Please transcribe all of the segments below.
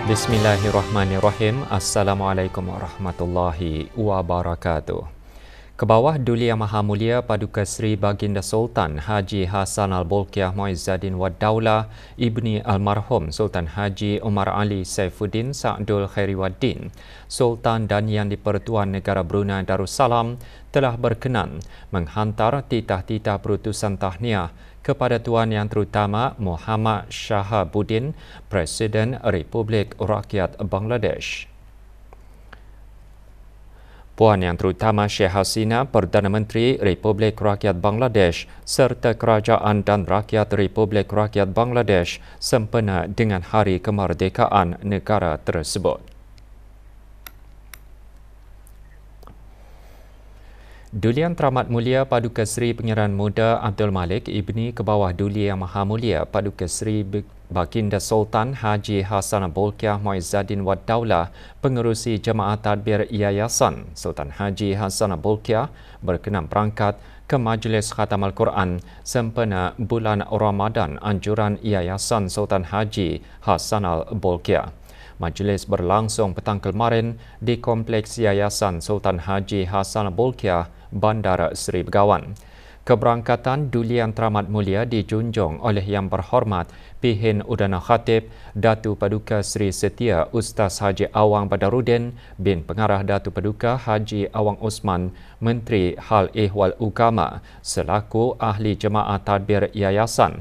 Bismillahirrahmanirrahim. Assalamualaikum warahmatullahi wabarakatuh. Kebawah Duli Yang Maha Mulia Paduka Seri Baginda Sultan Haji Hassan Al-Bolkiah Muizzaddin Wad Daulah Ibni Almarhum Sultan Haji Umar Ali Saifuddin Sa'dul Khairiwaddin, Sultan dan Yang di-Pertuan Negara Brunei Darussalam telah berkenan menghantar titah-titah berutusan tahniah kepada Tuan Yang Terutama Muhammad Shahabuddin, Presiden Republik Rakyat Bangladesh. Puan Yang Terutama Sheikh Hasina, Perdana Menteri Republik Rakyat Bangladesh serta Kerajaan dan Rakyat Republik Rakyat Bangladesh sempena dengan Hari Kemerdekaan negara tersebut. Duli Yang Teramat Mulia Paduka Seri Pangeran Muda Abdul Malik Ibni Kebawah Duli Yang Maha Mulia Paduka Seri Baginda Sultan Haji Hassan Al-Bolkiah Muizzaddin Wad Daulah, Pengerusi Jemaah Tadbir Yayasan Sultan Haji Hassan Al-Bolkiah berkenan berangkat ke Majlis Khatam Al-Quran sempena bulan Ramadan anjuran Yayasan Sultan Haji Hassan Al-Bolkiah. Majlis berlangsung petang kemarin di Kompleks Yayasan Sultan Haji Hassan Al-Bolkiah, Bandar Seri Begawan. Keberangkatan Duli Yang Teramat Mulia dijunjung oleh Yang Berhormat Pihin Udana Khatib Datu Paduka Seri Setia Ustaz Haji Awang Badarudin bin Pengarah Datu Paduka Haji Awang Osman, Menteri Hal Ehwal Ugama selaku Ahli Jemaah Tadbir Yayasan.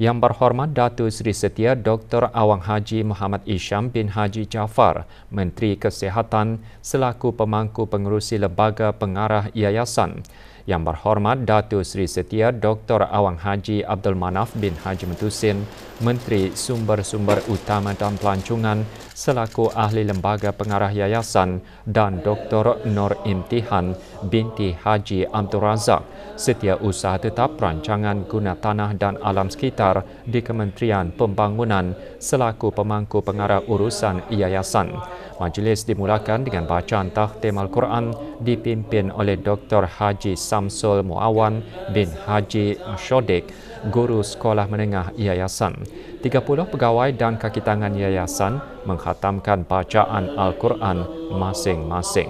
Yang Berhormat Datuk Seri Setia Dr. Awang Haji Muhammad Isham bin Haji Jaafar, Menteri Kesihatan selaku Pemangku Pengerusi Lembaga Pengarah Yayasan. Yang Berhormat Datuk Seri Setia Dr. Awang Haji Abdul Manaf bin Haji Metusin, Menteri Sumber-Sumber Utama dan Pelancongan selaku Ahli Lembaga Pengarah Yayasan, dan Dr. Nur Imtihan binti Haji Abdul Razak, Setiausaha Tetap Perancangan Guna Tanah dan Alam Sekitar di Kementerian Pembangunan selaku Pemangku Pengarah Urusan Yayasan. Majlis dimulakan dengan bacaan takhtim Al-Quran dipimpin oleh Dr. Haji Samsul Muawan bin Haji Shodik, Guru Sekolah Menengah Yayasan. 30 pegawai dan kaki tangan yayasan mengkhatamkan bacaan Al-Quran masing-masing.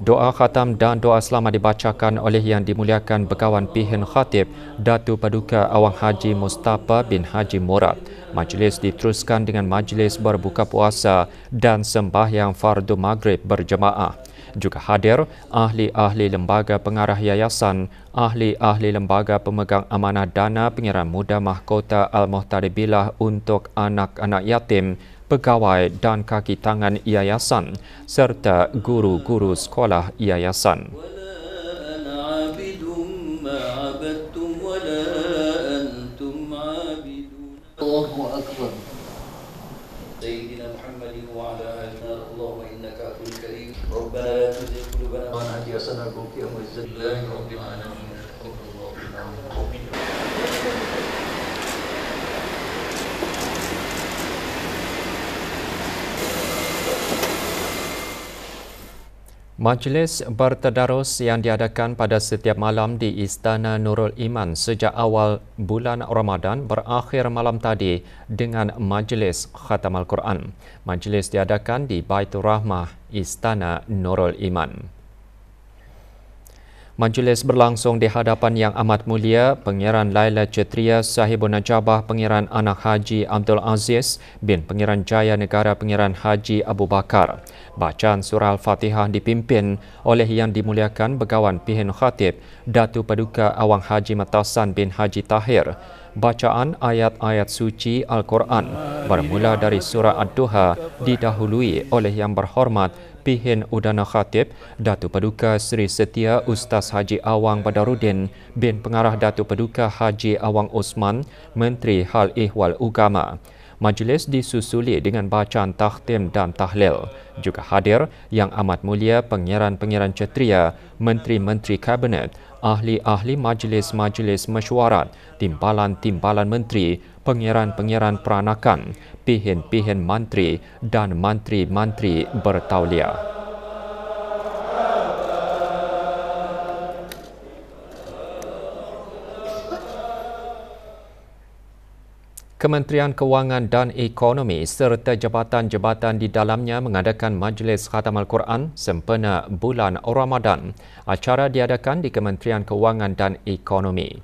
Doa khatam dan doa selamat dibacakan oleh Yang Dimuliakan Begawan Pihin Khatib Datu Paduka Awang Haji Mustafa bin Haji Murad. Majlis diteruskan dengan majlis berbuka puasa dan sembahyang fardu maghrib berjemaah. Juga hadir ahli-ahli lembaga pengarah yayasan, ahli-ahli lembaga pemegang amanah dana Pengeran Muda Mahkota Al-Muhtaribillah untuk anak-anak yatim, pegawai dan kaki tangan yayasan serta guru-guru sekolah yayasan. Allahu Akbar. Sayyidina Muhammadin wa ala alihi Allahumma innaka afuwwun karim. Rabbana la tuzigh qulubana wa la Hassan Al-Bolkiah Muizzaddin rabbil alamin. Majlis bertadarus yang diadakan pada setiap malam di Istana Nurul Iman sejak awal bulan Ramadan berakhir malam tadi dengan Majlis Khatam Al-Quran. Majlis diadakan di Baitur Rahmah Istana Nurul Iman. Majlis berlangsung di hadapan Yang Amat Mulia Pangeran Laila Cetria Sahibun Najabah Pangeran Anak Haji Abdul Aziz bin Pangeran Jaya Negara Pangeran Haji Abu Bakar. Bacaan surah Al-Fatihah dipimpin oleh Yang Dimuliakan Begawan Pihin Khatib Datu Paduka Awang Haji Matasan bin Haji Tahir. Bacaan ayat-ayat suci Al-Quran bermula dari surah Ad-Duha didahului oleh Yang Berhormat Pihin Udana Khatib Datu Paduka Seri Setia Ustaz Haji Awang Badarudin bin Pengarah Datu Paduka Haji Awang Osman, Menteri Hal Ehwal Ugama. Majlis disusuli dengan bacaan takhtim dan tahlil. Juga hadir Yang Amat Mulia Pangeran-Pangeran Cetria, Menteri-Menteri Kabinet, ahli-ahli majlis-majlis mesyuarat, timbalan-timbalan menteri, pangeran-pangeran peranakan, pihin-pihin mantri dan mantri-mantri bertauliah. Kementerian Kewangan dan Ekonomi serta jabatan-jabatan di dalamnya mengadakan Majlis Khatam Al-Quran sempena bulan Ramadan. Acara diadakan di Kementerian Kewangan dan Ekonomi.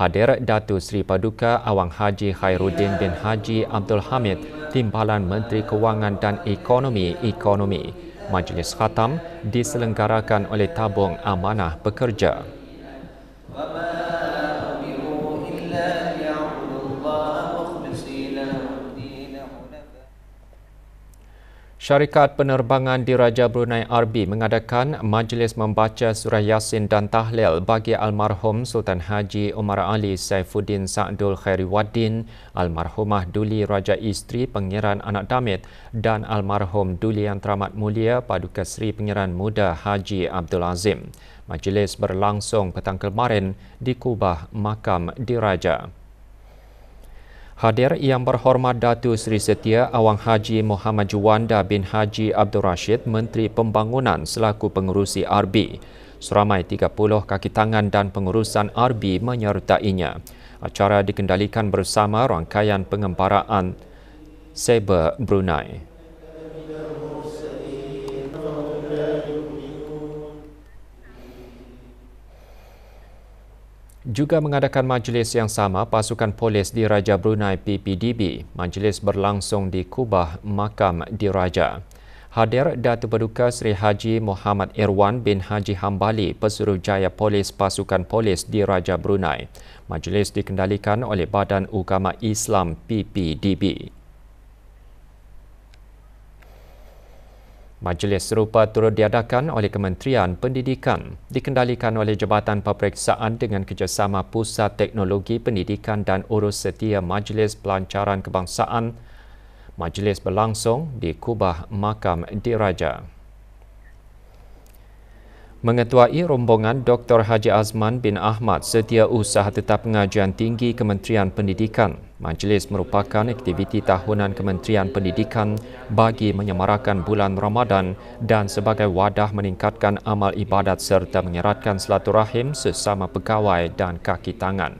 Hadir Datuk Seri Paduka Awang Haji Khairuddin bin Haji Abdul Hamid, Timbalan Menteri Kewangan dan Ekonomi. Majlis Khatam diselenggarakan oleh Tabung Amanah Pekerja. Syarikat Penerbangan Diraja Brunei RB mengadakan majlis membaca surah Yasin dan Tahlil bagi almarhum Sultan Haji Umar Ali Saifuddin Sa'dul Khairiwaddin, almarhumah Duli Raja Isteri Pangeran Anak Damit dan almarhum Duli Yang Teramat Mulia Paduka Seri Pangeran Muda Haji Abdul Azim. Majlis berlangsung petang kemarin di Kubah Makam Diraja. Hadir Yang Berhormat Datuk Seri Setia Awang Haji Muhammad Juwanda bin Haji Abdul Rashid, Menteri Pembangunan selaku pengurusi RB. Seramai 30 kaki tangan dan pengurusan RB menyertainya. Acara dikendalikan bersama rangkaian pengembaraan Saber Brunei. Juga mengadakan majlis yang sama pasukan polis Diraja Brunei PPDB. Majlis berlangsung di Kubah Makam Diraja. Hadir Datuk Paduka Seri Haji Muhammad Irwan bin Haji Hambali, Pesuruhjaya Polis Pasukan Polis Diraja Brunei. Majlis dikendalikan oleh Badan Ugama Islam PPDB. Majlis serupa turut diadakan oleh Kementerian Pendidikan, dikendalikan oleh Jabatan Peperiksaan dengan kerjasama Pusat Teknologi Pendidikan dan Urus Setia Majlis Pelancaran Kebangsaan. Majlis berlangsung di Kubah Makam Diraja. Mengetuai rombongan Dr. Haji Azman bin Ahmad, Setiausaha Tetap Pengajian Tinggi Kementerian Pendidikan. Majlis merupakan aktiviti tahunan Kementerian Pendidikan bagi menyemarakan bulan Ramadan dan sebagai wadah meningkatkan amal ibadat serta mengeratkan silaturahim sesama pegawai dan kaki tangan.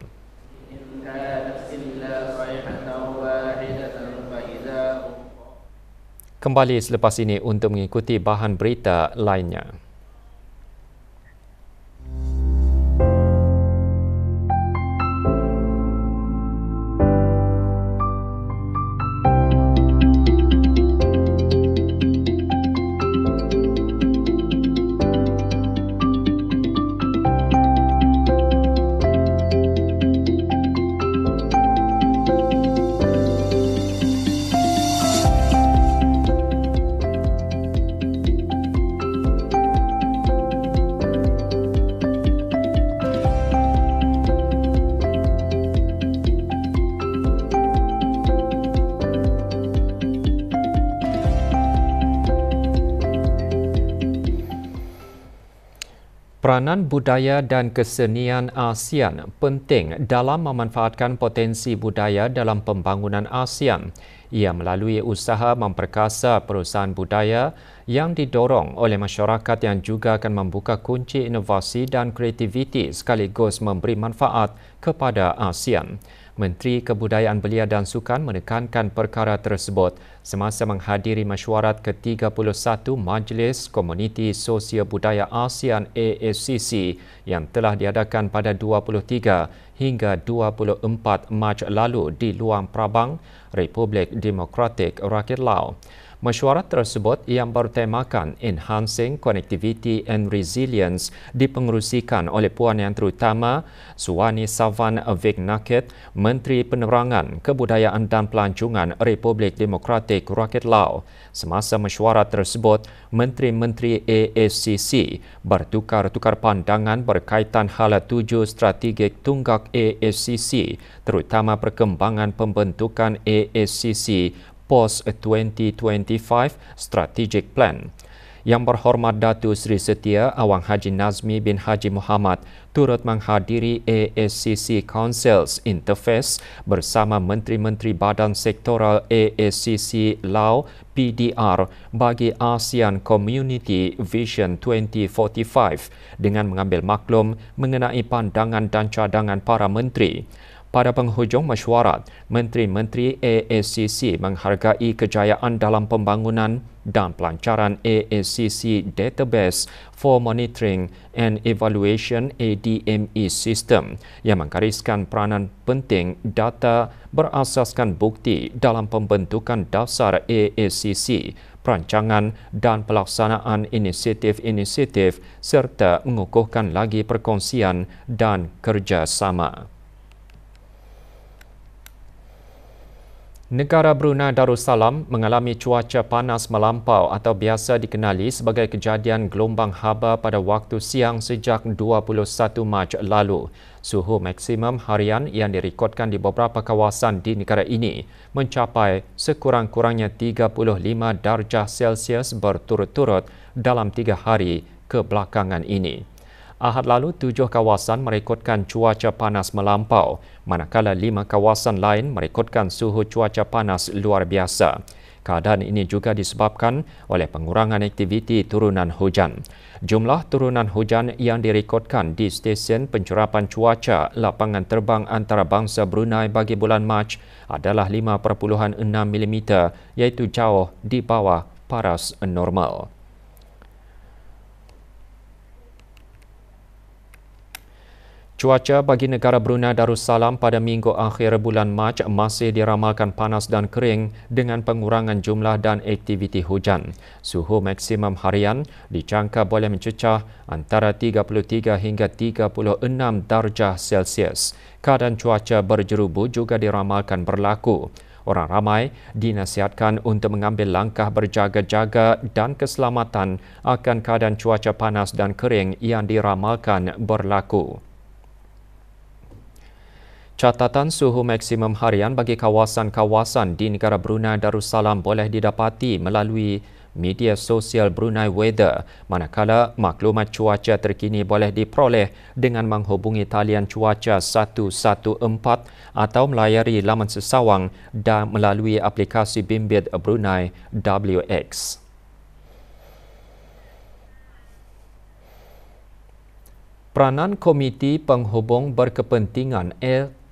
Kembali selepas ini untuk mengikuti bahan berita lainnya. Peranan budaya dan kesenian ASEAN penting dalam memanfaatkan potensi budaya dalam pembangunan ASEAN. Ia melalui usaha memperkasa perusahaan budaya yang didorong oleh masyarakat yang juga akan membuka kunci inovasi dan kreativiti sekaligus memberi manfaat kepada ASEAN. Menteri Kebudayaan Belia dan Sukan menekankan perkara tersebut semasa menghadiri mesyuarat ke-31 Majlis Komuniti Sosio Budaya ASEAN ASCC yang telah diadakan pada 23 hingga 24 Mac lalu di Luang Prabang, Republik Demokratik Rakyat Lao. Mesyuarat tersebut yang bertemakan Enhancing Connectivity and Resilience dipengerusikan oleh Puan Yang Terutama Suwani Savan Vignaket, Menteri Penerangan, Kebudayaan dan Pelancongan Republik Demokratik Rakyat Lao. Semasa mesyuarat tersebut, Menteri-Menteri ASCC bertukar-tukar pandangan berkaitan hala tuju strategik tunggak ASCC, terutama perkembangan pembentukan ASCC Post-2025 Strategic Plan. Yang Berhormat Datuk Seri Setia Awang Haji Nazmi bin Haji Muhammad turut menghadiri ASCC Council's Interface bersama Menteri-Menteri Badan Sektoral ASCC Lao PDR bagi ASEAN Community Vision 2045 dengan mengambil maklum mengenai pandangan dan cadangan para menteri. Pada penghujung mesyuarat, Menteri-Menteri AACC menghargai kejayaan dalam pembangunan dan pelancaran AACC Database for Monitoring and Evaluation ADME System yang menggariskan peranan penting data berasaskan bukti dalam pembentukan dasar AACC, perancangan dan pelaksanaan inisiatif-inisiatif serta mengukuhkan lagi perkongsian dan kerjasama. Negara Brunei Darussalam mengalami cuaca panas melampau atau biasa dikenali sebagai kejadian gelombang haba pada waktu siang sejak 21 Mac lalu. Suhu maksimum harian yang direkodkan di beberapa kawasan di negara ini mencapai sekurang-kurangnya 35 darjah Celsius berturut-turut dalam 3 hari kebelakangan ini. Ahad lalu, 7 kawasan merekodkan cuaca panas melampau, manakala 5 kawasan lain merekodkan suhu cuaca panas luar biasa. Keadaan ini juga disebabkan oleh pengurangan aktiviti turunan hujan. Jumlah turunan hujan yang direkodkan di stesen pencerapan cuaca lapangan terbang antarabangsa Brunei bagi bulan Mac adalah 5.6 mm, iaitu jauh di bawah paras normal. Cuaca bagi negara Brunei Darussalam pada minggu akhir bulan Mac masih diramalkan panas dan kering dengan pengurangan jumlah dan aktiviti hujan. Suhu maksimum harian dijangka boleh mencecah antara 33 hingga 36 darjah Celsius. Keadaan cuaca berjerubu juga diramalkan berlaku. Orang ramai dinasihatkan untuk mengambil langkah berjaga-jaga dan keselamatan akan keadaan cuaca panas dan kering yang diramalkan berlaku. Catatan suhu maksimum harian bagi kawasan-kawasan di negara Brunei Darussalam boleh didapati melalui media sosial Brunei Weather, manakala maklumat cuaca terkini boleh diperoleh dengan menghubungi talian cuaca 114 atau melayari laman sesawang dan melalui aplikasi bimbit Brunei WX. Peranan Komiti Penghubung Berkepentingan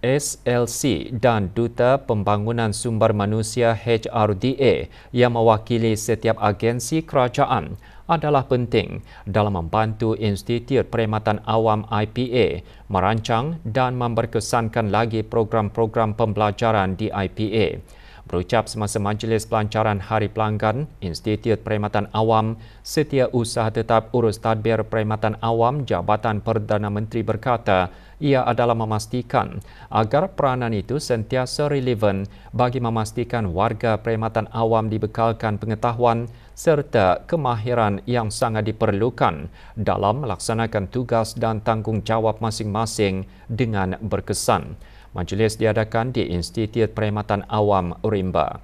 SLC dan Duta Pembangunan Sumber Manusia HRDA yang mewakili setiap agensi kerajaan adalah penting dalam membantu Institut Perkhidmatan Awam IPA merancang dan memberkesankan lagi program-program pembelajaran di IPA. Berucap semasa Majlis Pelancaran Hari Pelanggan Institut Perkhidmatan Awam, Setiausaha Tetap Urus Tadbir Perkhidmatan Awam Jabatan Perdana Menteri berkata, ia adalah memastikan agar peranan itu sentiasa relevan bagi memastikan warga perkhidmatan awam dibekalkan pengetahuan serta kemahiran yang sangat diperlukan dalam melaksanakan tugas dan tanggungjawab masing-masing dengan berkesan. Majlis diadakan di Institut Perkhidmatan Awam Rimba.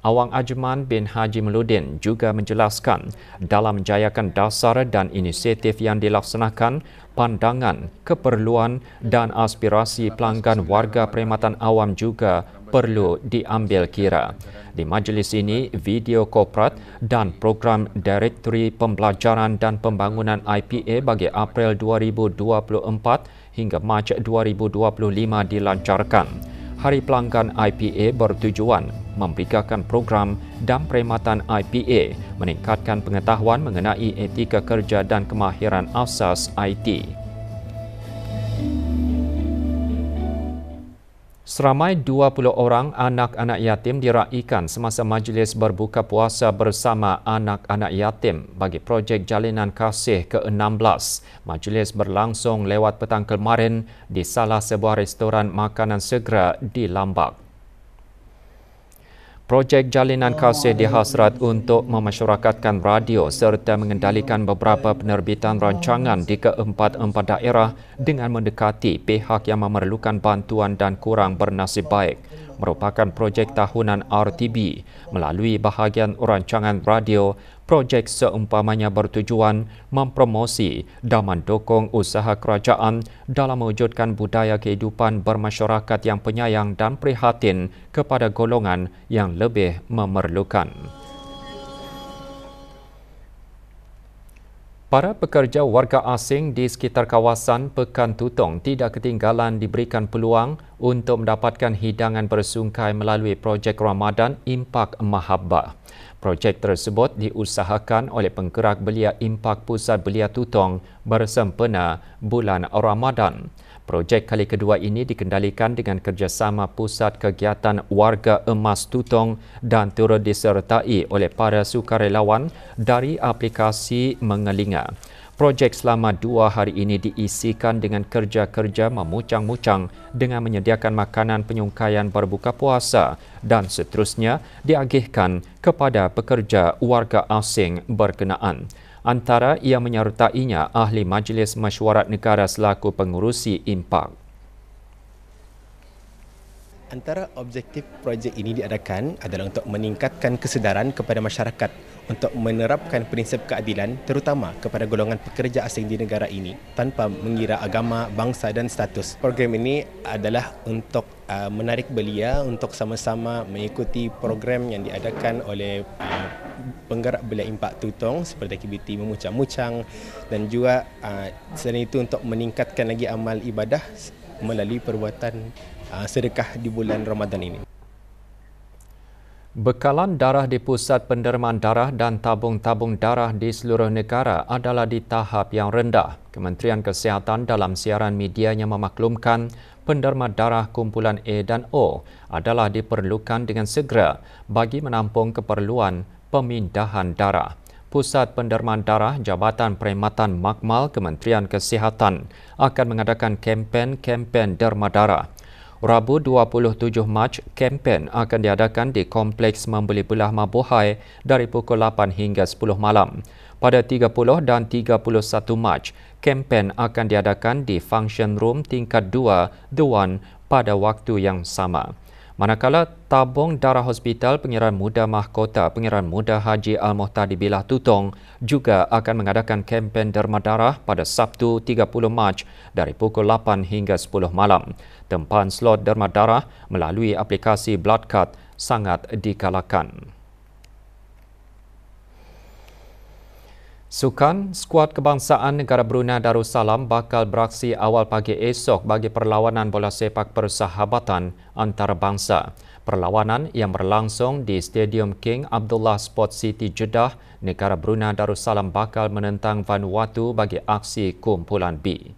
Awang Ajman bin Haji Meludin juga menjelaskan dalam menjayakan dasar dan inisiatif yang dilaksanakan, pandangan, keperluan dan aspirasi pelanggan warga perkhidmatan awam juga perlu diambil kira. Di majlis ini, video korporat dan program Direktori Pembelajaran dan Pembangunan IPA bagi April 2024 hingga Mac 2025 dilancarkan. Hari Pelanggan IPA bertujuan memberikan program dan perkhidmatan IPA meningkatkan pengetahuan mengenai etika kerja dan kemahiran asas IT. Seramai 20 orang anak-anak yatim diraikan semasa majlis berbuka puasa bersama anak-anak yatim bagi projek Jalinan Kasih ke-16. Majlis berlangsung lewat petang kemarin di salah sebuah restoran makanan segera di Lambak. Projek Jalinan Kasih dihasrat untuk memasyarakatkan radio serta mengendalikan beberapa penerbitan rancangan di keempat-empat daerah dengan mendekati pihak yang memerlukan bantuan dan kurang bernasib baik. Merupakan projek tahunan RTB. Melalui bahagian rancangan radio, projek seumpamanya bertujuan mempromosi dan mendukung usaha kerajaan dalam mewujudkan budaya kehidupan bermasyarakat yang penyayang dan prihatin kepada golongan yang lebih memerlukan. Para pekerja warga asing di sekitar kawasan Pekan Tutong tidak ketinggalan diberikan peluang untuk mendapatkan hidangan bersungkai melalui projek Ramadan Impak Mahabbah. Projek tersebut diusahakan oleh penggerak belia Impak Pusat Belia Tutong bersempena bulan Ramadan. Projek kali kedua ini dikendalikan dengan kerjasama Pusat Kegiatan Warga Emas Tutong dan turut disertai oleh para sukarelawan dari aplikasi Mengelinga. Projek selama 2 hari ini diisikan dengan kerja-kerja memucang-mucang dengan menyediakan makanan penyungkaian berbuka puasa dan seterusnya diagihkan kepada pekerja warga asing berkenaan. Antara yang menyertainya Ahli Majlis Mesyuarat Negara selaku pengurusi Impak. Antara objektif projek ini diadakan adalah untuk meningkatkan kesedaran kepada masyarakat untuk menerapkan prinsip keadilan terutama kepada golongan pekerja asing di negara ini tanpa mengira agama, bangsa dan status. Program ini adalah untuk menarik belia untuk sama-sama mengikuti program yang diadakan oleh penggerak belia Impak Tutong seperti aktiviti memucang-mucang dan juga selain itu untuk meningkatkan lagi amal ibadah melalui perbuatan sedekah di bulan Ramadan ini. Bekalan darah di Pusat Pendermaan Darah dan tabung-tabung darah di seluruh negara adalah di tahap yang rendah. Kementerian Kesihatan dalam siaran medianya memaklumkan penderma darah kumpulan A dan O adalah diperlukan dengan segera bagi menampung keperluan pemindahan darah. Pusat Pendermaan Darah Jabatan Perkhidmatan Makmal Kementerian Kesihatan akan mengadakan kempen derma darah. Rabu 27 Mac, kempen akan diadakan di Kompleks Membeli Belah Mabuhay dari pukul 8 hingga 10 malam. Pada 30 dan 31 Mac, kempen akan diadakan di Function Room tingkat 2, The One pada waktu yang sama. Manakala tabung darah Hospital Pengiran Muda Mahkota Pengiran Muda Haji Al-Muhtadi Bilah Tutong juga akan mengadakan kempen derma darah pada Sabtu 30 Mac dari pukul 8 hingga 10 malam. Tempahan slot derma darah melalui aplikasi Bloodcard sangat digalakan. Sukan skuad kebangsaan negara Brunei Darussalam bakal beraksi awal pagi esok bagi perlawanan bola sepak persahabatan antarabangsa. Perlawanan yang berlangsung di Stadium King Abdullah Sport City Jeddah, negara Brunei Darussalam bakal menentang Vanuatu bagi aksi kumpulan B.